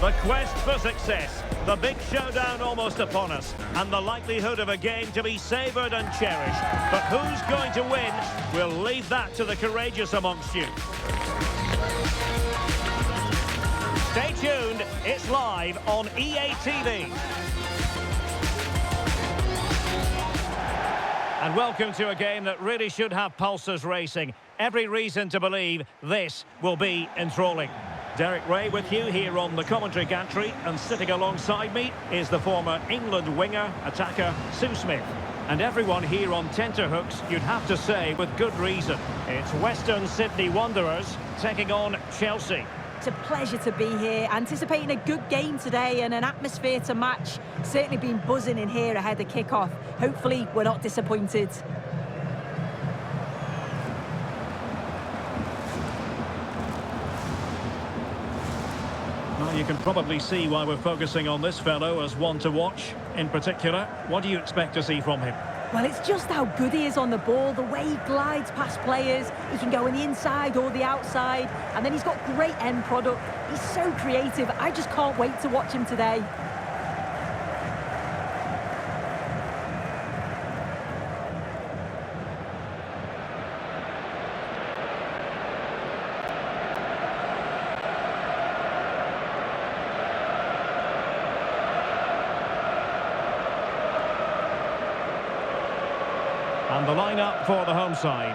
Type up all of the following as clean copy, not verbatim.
The quest for success, the big showdown almost upon us, and the likelihood of a game to be savoured and cherished. But who's going to win? We'll leave that to the courageous amongst you. Stay tuned, it's live on EA TV. And welcome to a game that really should have pulses racing. Every reason to believe this will be enthralling. Derek Ray with you here on the commentary gantry, and sitting alongside me is the former England winger, attacker, Sue Smith. And everyone here on tenterhooks, you'd have to say, with good reason. It's Western Sydney Wanderers taking on Chelsea. It's a pleasure to be here, anticipating a good game today and an atmosphere to match. Certainly been buzzing in here ahead of kick-off. Hopefully we're not disappointed. Well, you can probably see why we're focusing on this fellow as one to watch. In particular, what do you expect to see from him? Well, it's just how good he is on the ball, the way he glides past players. He can go on the inside or the outside, and then he's got great end product. He's so creative. I just can't wait to watch him today. And the lineup for the home side.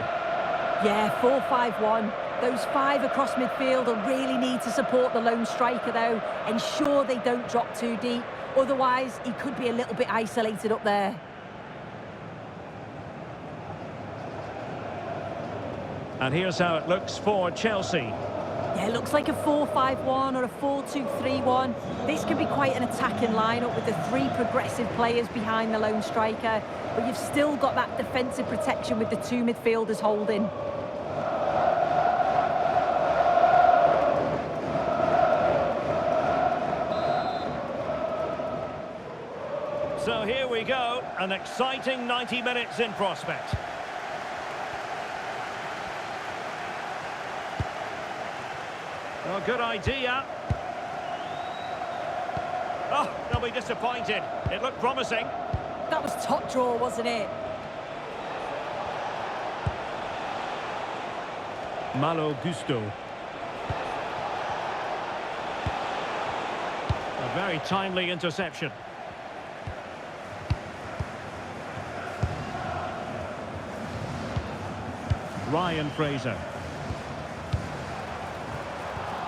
Yeah, 4-5-1. Those five across midfield will really need to support the lone striker, though. Ensure they don't drop too deep. Otherwise, he could be a little bit isolated up there. And here's how it looks for Chelsea. Yeah, it looks like a 4-5-1 or a 4-2-3-1. This can be quite an attacking lineup with the three progressive players behind the lone striker. But you've still got that defensive protection with the two midfielders holding. So here we go, an exciting 90 minutes in prospect. Well, good idea. Oh, they'll be disappointed. It looked promising. That was top draw, wasn't it? Malo Gusto. A very timely interception. Ryan Fraser.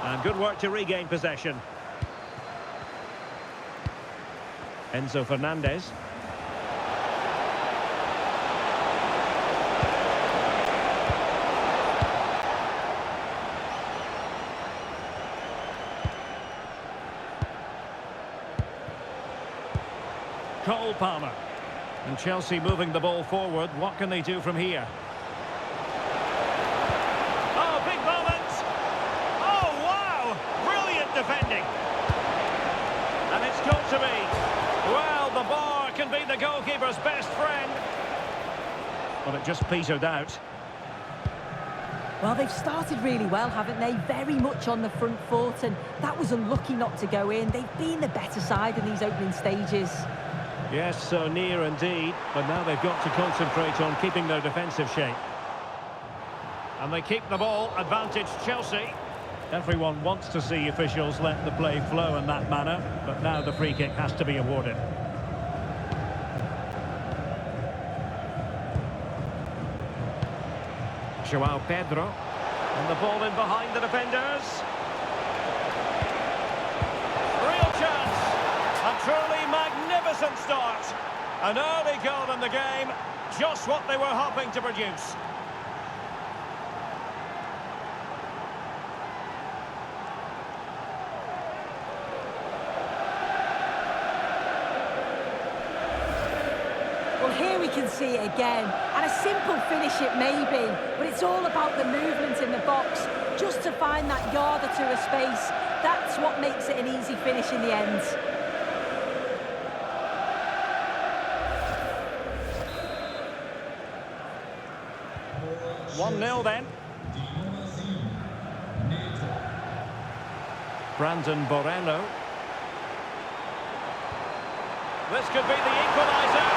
And good work to regain possession. Enzo Fernandez. Cole Palmer. And Chelsea moving the ball forward. What can they do from here? Oh, big moment! Oh, wow! Brilliant defending. And it's got to be. Well, the bar can be the goalkeeper's best friend. Well, it just petered out. Well, they've started really well, haven't they? Very much on the front foot, and that was unlucky not to go in. They've been the better side in these opening stages. Yes, so near indeed, but now they've got to concentrate on keeping their defensive shape. And they keep the ball, advantage Chelsea. Everyone wants to see officials let the play flow in that manner, but now the free kick has to be awarded. João Pedro, and the ball in behind the defenders. Real chance, a truly magnificent start. An early goal in the game, just what they were hoping to produce. Well, here we can see it again, and a simple finish it may be, but it's all about the movement in the box, just to find that yard or two of space. That's what makes it an easy finish in the end. One 0 then. Brandon Moreno. This could be the equaliser.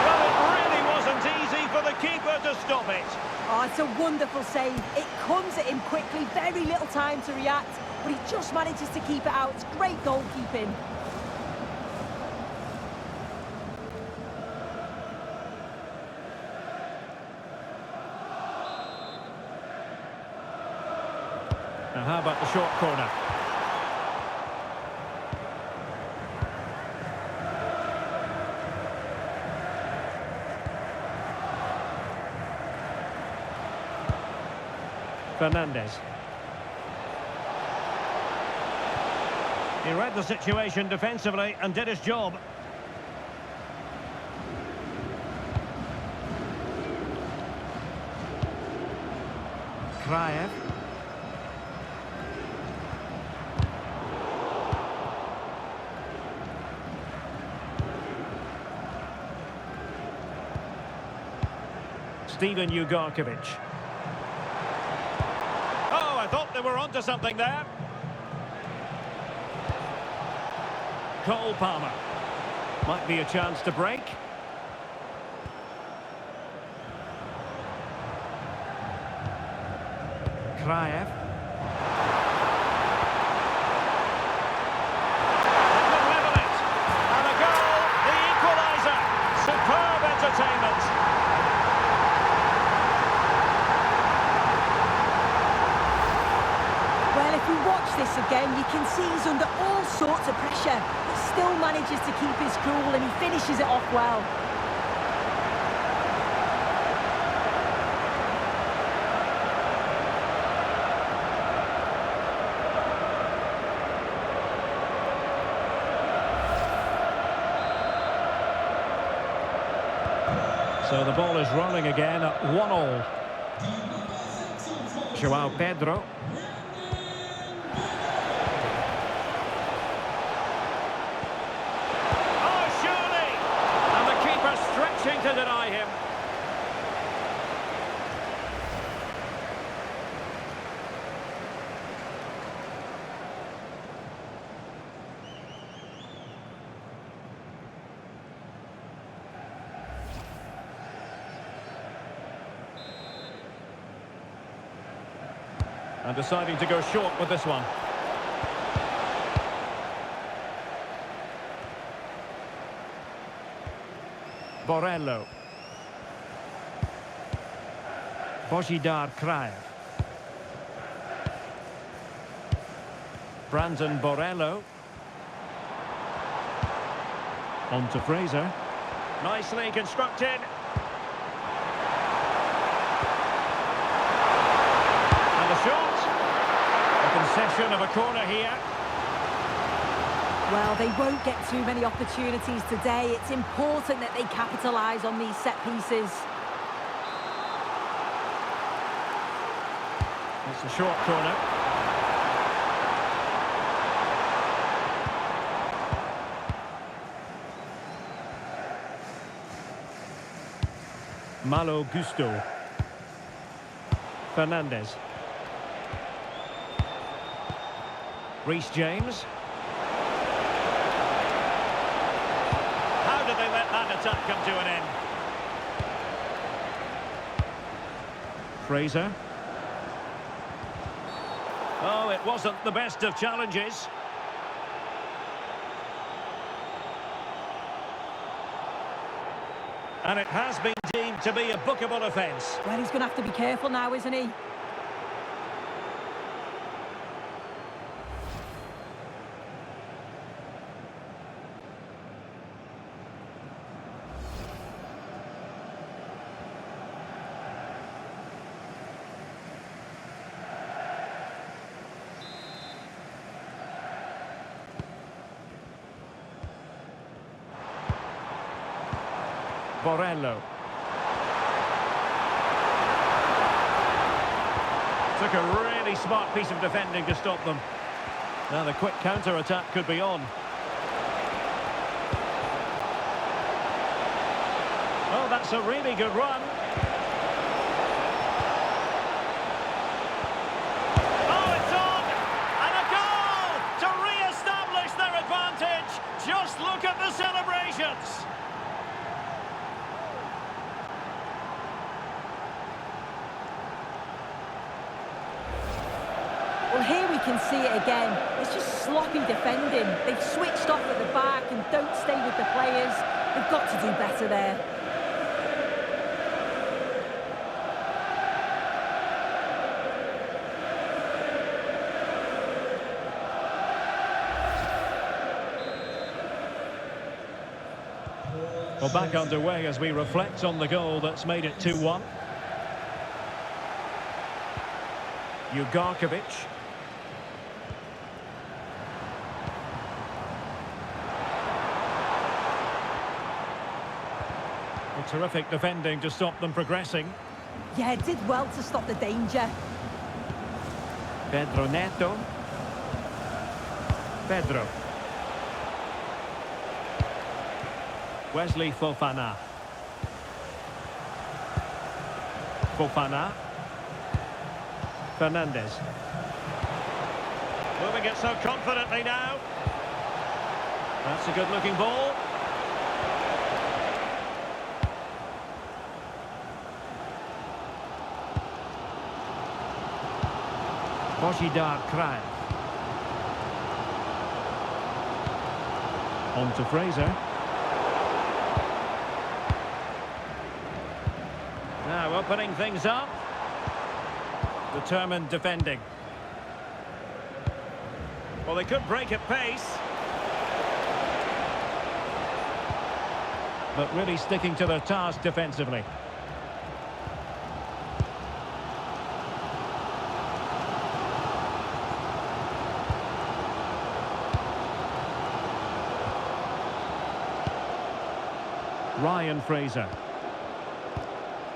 Well, it really wasn't easy for the keeper to stop it. Oh, it's a wonderful save. It comes at him quickly, very little time to react, but he just manages to keep it out. It's great goalkeeping. Now, how about the short corner? Fernandez. He read the situation defensively and did his job. Kraev. Steven Ugarkovic. Oh, I thought they were onto something there. Cole Palmer. Might be a chance to break. Kraev. They could level it. And a goal, the equaliser. Superb entertainment. Well, if we watch this again, you can see he's under all sorts of pressure, but still manages to keep his cool and he finishes it off well. So the ball is rolling again at 1-1. João Pedro. Oh, surely! And the keeper stretching to deny him. And deciding to go short with this one. Borello. Bojidar Kraev. Brandon Borello. On to Fraser. Nicely constructed. And a shot. A concession of a corner here. Well, they won't get too many opportunities today. It's important that they capitalise on these set pieces. It's a short corner. Malo Gusto. Fernandez. Reece James. How did they let that attack come to an end? Fraser. Oh, it wasn't the best of challenges. And it has been deemed to be a bookable offence. Well, he's going to have to be careful now, isn't he? Borello. Took a really smart piece of defending to stop them. Now the quick counter-attack could be on. Oh, that's a really good run. Oh, it's on! And a goal to re-establish their advantage. Just look at the celebration. we can see it again. It's just sloppy defending. They've switched off at the back and don't stay with the players. They've got to do better there. Well, back underway as we reflect on the goal that's made it 2-1. Ugarkovic. Well, terrific defending to stop them progressing. Yeah, it did well to stop the danger. Pedro Neto. Pedro. Wesley Fofana. Fofana. Fernandez. Moving it so confidently now. That's a good-looking ball. Bojidar Kraev. On to Fraser. Now opening things up. Determined defending. Well, they could break at pace. But really sticking to their task defensively. Ryan Fraser.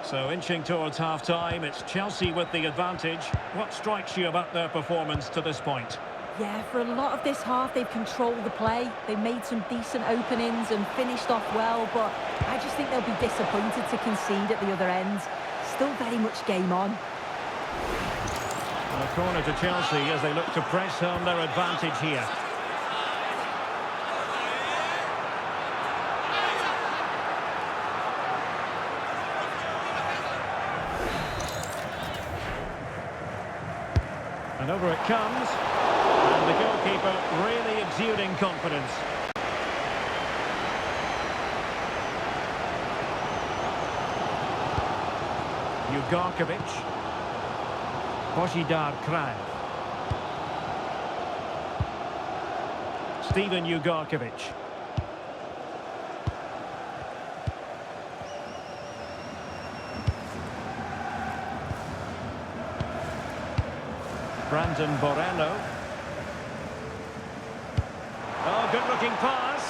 So inching towards half-time, it's Chelsea with the advantage. What strikes you about their performance to this point? Yeah, for a lot of this half, they've controlled the play. They made some decent openings and finished off well, but I just think they'll be disappointed to concede at the other end. Still very much game on. And a corner to Chelsea as they look to press home their advantage here. And over it comes, and the goalkeeper really exuding confidence. Ugarkovic. Bojidar Kraev. Steven Ugarkovic. Brandon Moreno. Oh, good-looking pass.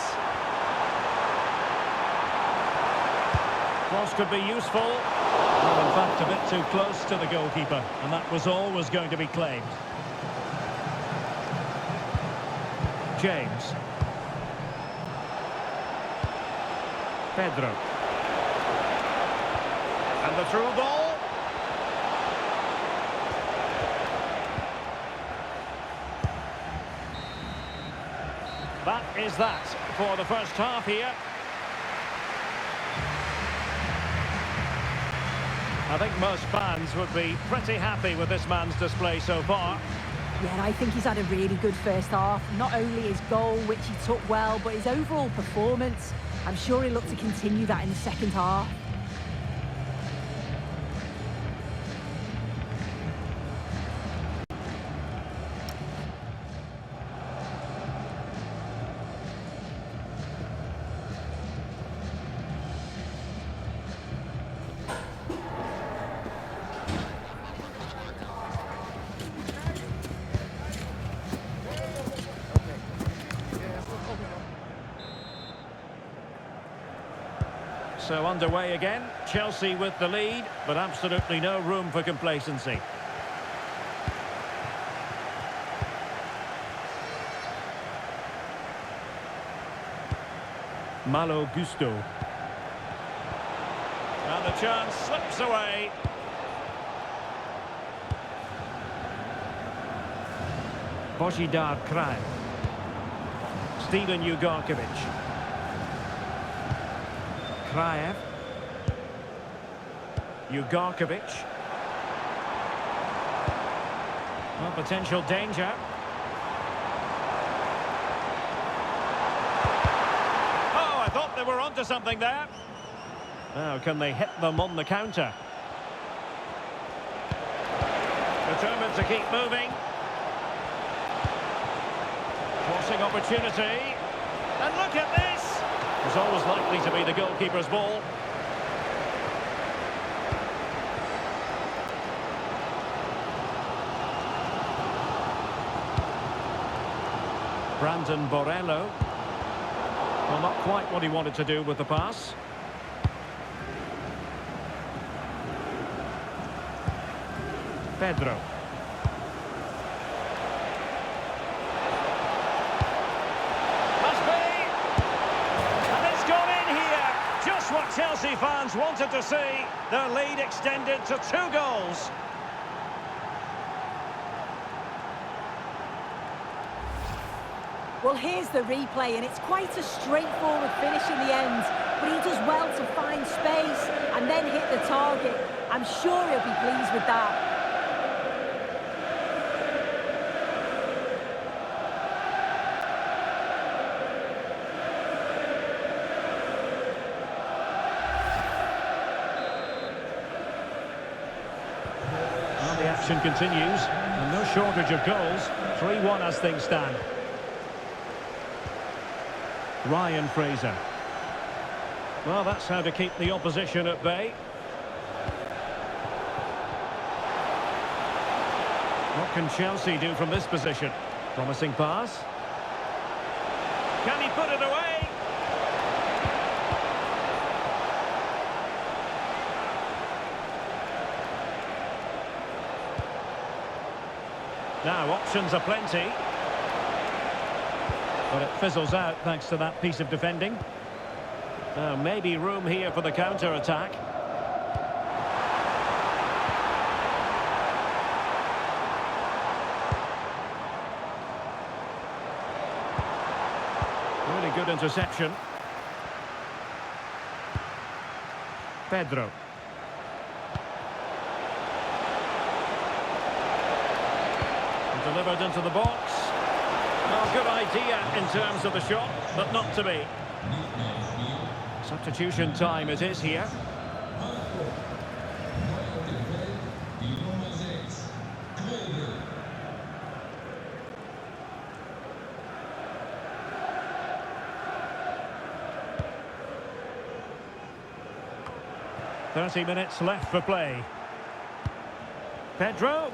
Cross could be useful. Well, in fact, a bit too close to the goalkeeper, and that was always going to be claimed. James. Pedro. And the through ball. That is that for the first half here. I think most fans would be pretty happy with this man's display so far. Yeah, I think he's had a really good first half. Not only his goal, which he took well, but his overall performance. I'm sure he'll look to continue that in the second half. So underway again, Chelsea with the lead, but absolutely no room for complacency. Malo Gusto. And the chance slips away. Bojidar Kraev. Steven Ugarkovic. Kraev. Ugarkovic. Well, potential danger. Oh, I thought they were onto something there. Now, can they hit them on the counter? Determined to keep moving. Crossing opportunity. And look at this! It's always likely to be the goalkeeper's ball. Brandon Borello. Well, not quite what he wanted to do with the pass. Pedro. Must be! And it's gone in here! Just what Chelsea fans wanted to see. Their lead extended to 2 goals. Well, here's the replay, and it's quite a straightforward finish in the end. But he does well to find space and then hit the target. I'm sure he'll be pleased with that. Well, the action continues, and no shortage of goals. 3-1 as things stand. Ryan Fraser. Well, that's how to keep the opposition at bay. What can Chelsea do from this position? Promising pass. Can he put it away? Now, options are plenty. But it fizzles out thanks to that piece of defending. Maybe room here for the counter-attack. Really good interception. Pedro. Delivered into the box. Well, good idea in terms of the shot, but not to be. Substitution time it is here. "30 minutes left for play. Pedro.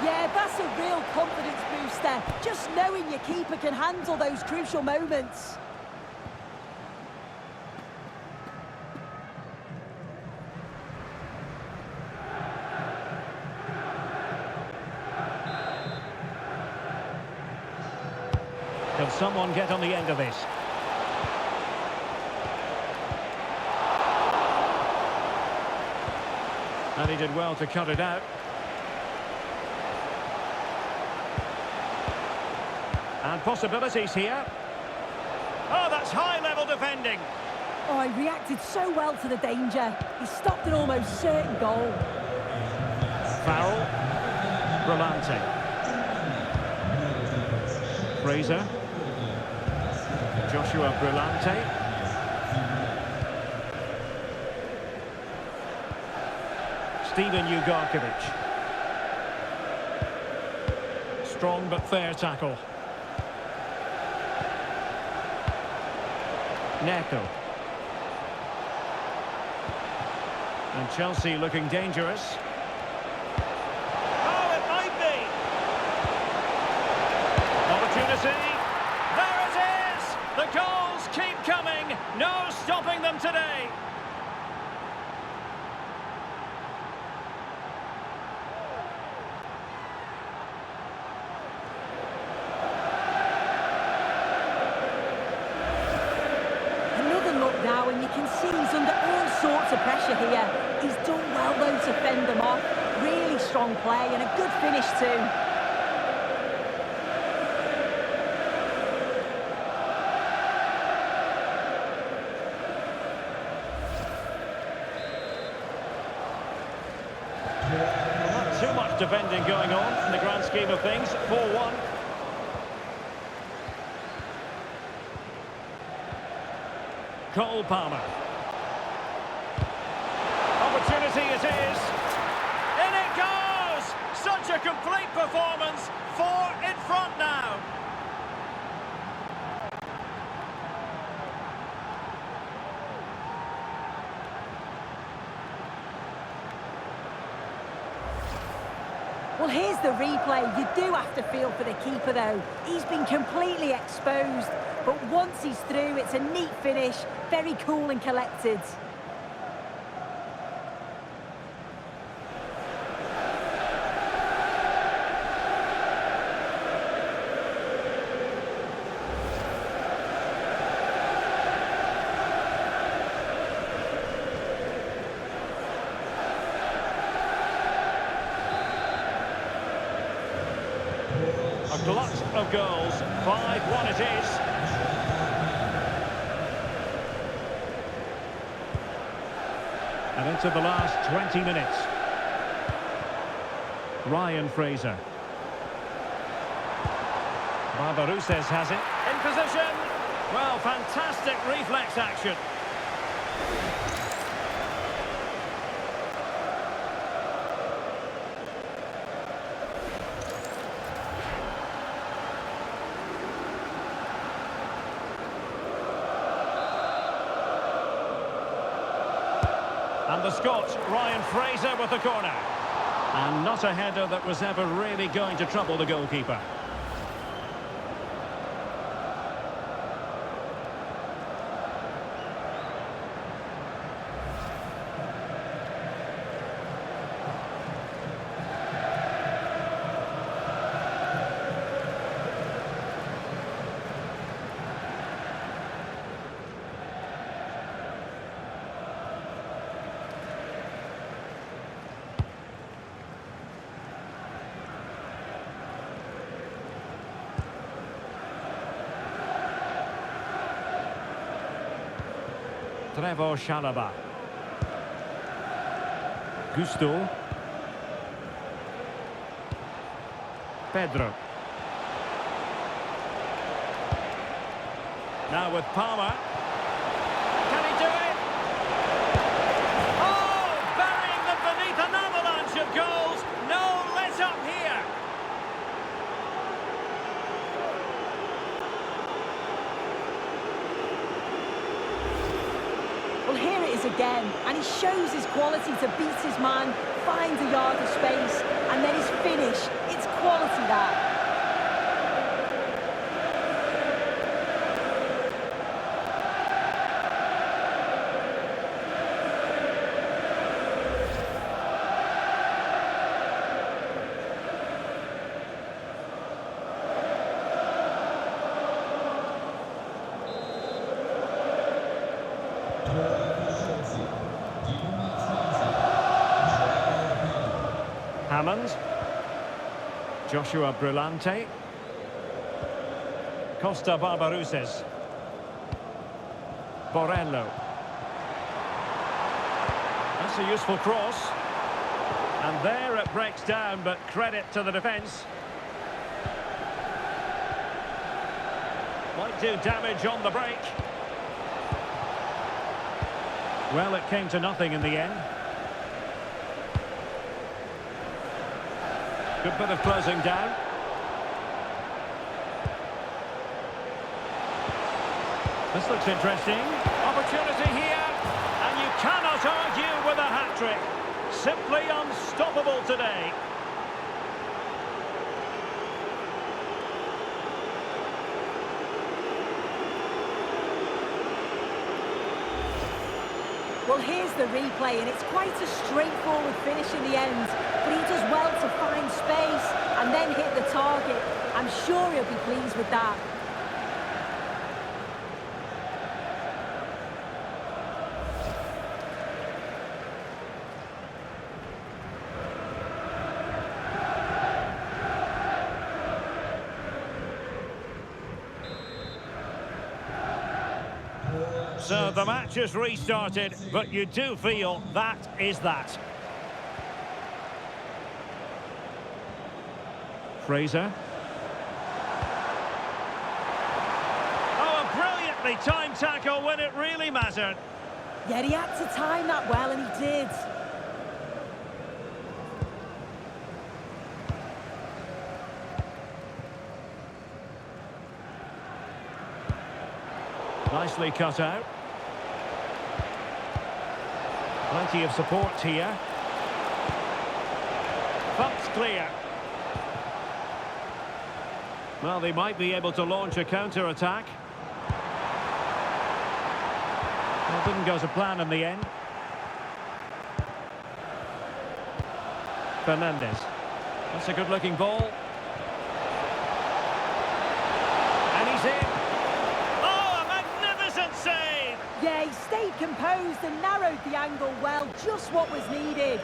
Yeah, that's a real confidence booster. Just knowing your keeper can handle those crucial moments. Can someone get on the end of this? And he did well to cut it out. And possibilities here. Oh, that's high-level defending. Oh, he reacted so well to the danger. He stopped an almost certain goal. Foul. Brillante. Fraser. Joshua Brillante. Steven Ugarkovic. Strong but fair tackle. Neto. And Chelsea looking dangerous. Oh, it might be! Opportunity. There it is! The goals keep coming. No stopping them today. Now, and you can see he's under all sorts of pressure here. He's done well, though, to fend them off. Really strong play and a good finish, too. enough defending going on in the grand scheme of things. 4-1. Cole Palmer. Opportunity it is. In it goes! Such a complete performance. 4 in front now. Well, here's the replay. You do have to feel for the keeper, though. He's been completely exposed, but once he's through, it's a neat finish, very cool and collected. A glut of goals. 5-1 it is. And into the last 20 minutes. Ryan Fraser. Barbarouses has it. In position. Well, fantastic reflex action. And the Scot, Ryan Fraser with the corner. And not a header that was ever really going to trouble the goalkeeper. Trevor Chalobah. Gusto. Pedro. Now with Palmer. Can he do it? Oh! Burying them beneath an avalanche of goals. No let up here. Well, here it is again, and he shows his quality to beat his man, finds a yard of space, and then his finish. It's quality, that. Hammond. Joshua Brillante. Costa Barbarouses. Borello. That's a useful cross. And there it breaks down, but credit to the defence. Might do damage on the break. Well, it came to nothing in the end. Good bit of closing down. This looks interesting. Opportunity here. And you cannot argue with a hat-trick. Simply unstoppable today. Well, here's the replay, and it's quite a straightforward finish in the end. But he does well to find space and then hit the target. I'm sure he'll be pleased with that. So the match has restarted, but you do feel that is that. Fraser. Oh, a brilliantly timed tackle when it really mattered. Yeah, he had to time that well, and he did. Nicely cut out. Plenty of support here. Bumps clear. Well, they might be able to launch a counter-attack. Well, didn't go to plan in the end. Fernandez. That's a good-looking ball. And he's in. Oh, a magnificent save! Yeah, he stayed composed and narrowed the angle well, just what was needed.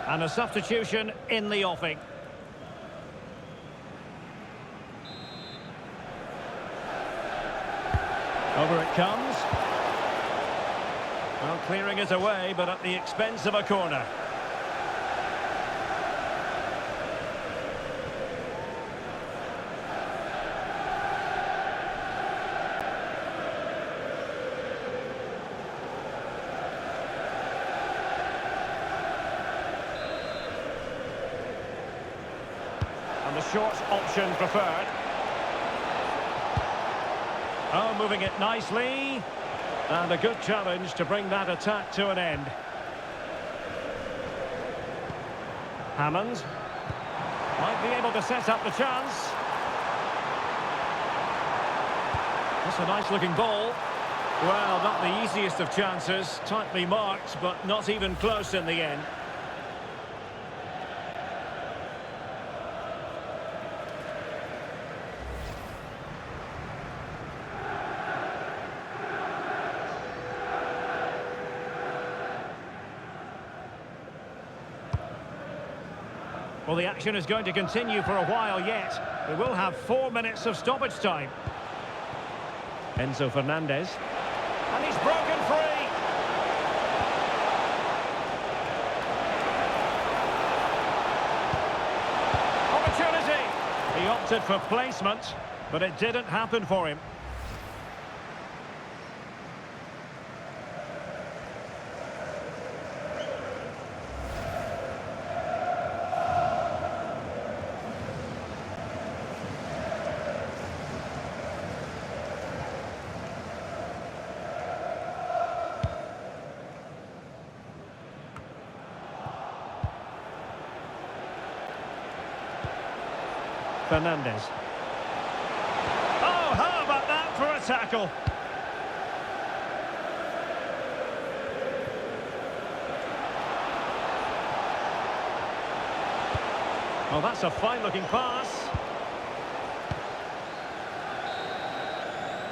And a substitution in the offing. Over it comes. Well, clearing it away, but at the expense of a corner. And the short option preferred. Oh, moving it nicely. And a good challenge to bring that attack to an end. Hammond. Might be able to set up the chance. That's a nice looking ball. Well, not the easiest of chances. Tightly marked, but not even close in the end. Well, the action is going to continue for a while yet. We will have 4 minutes of stoppage time. Enzo Fernandez. And he's broken free. Opportunity. He opted for placement, but it didn't happen for him. Fernandez. Oh, how about that for a tackle? Well, that's a fine-looking pass.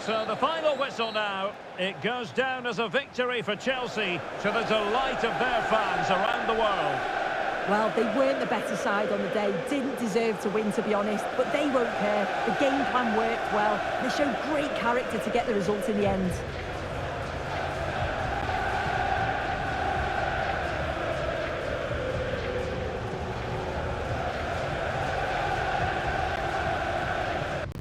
So the final whistle now. It goes down as a victory for Chelsea to the delight of their fans around the world. Well, they weren't the better side on the day, didn't deserve to win, to be honest, but they won't care. The game plan worked well. They showed great character to get the result in the end.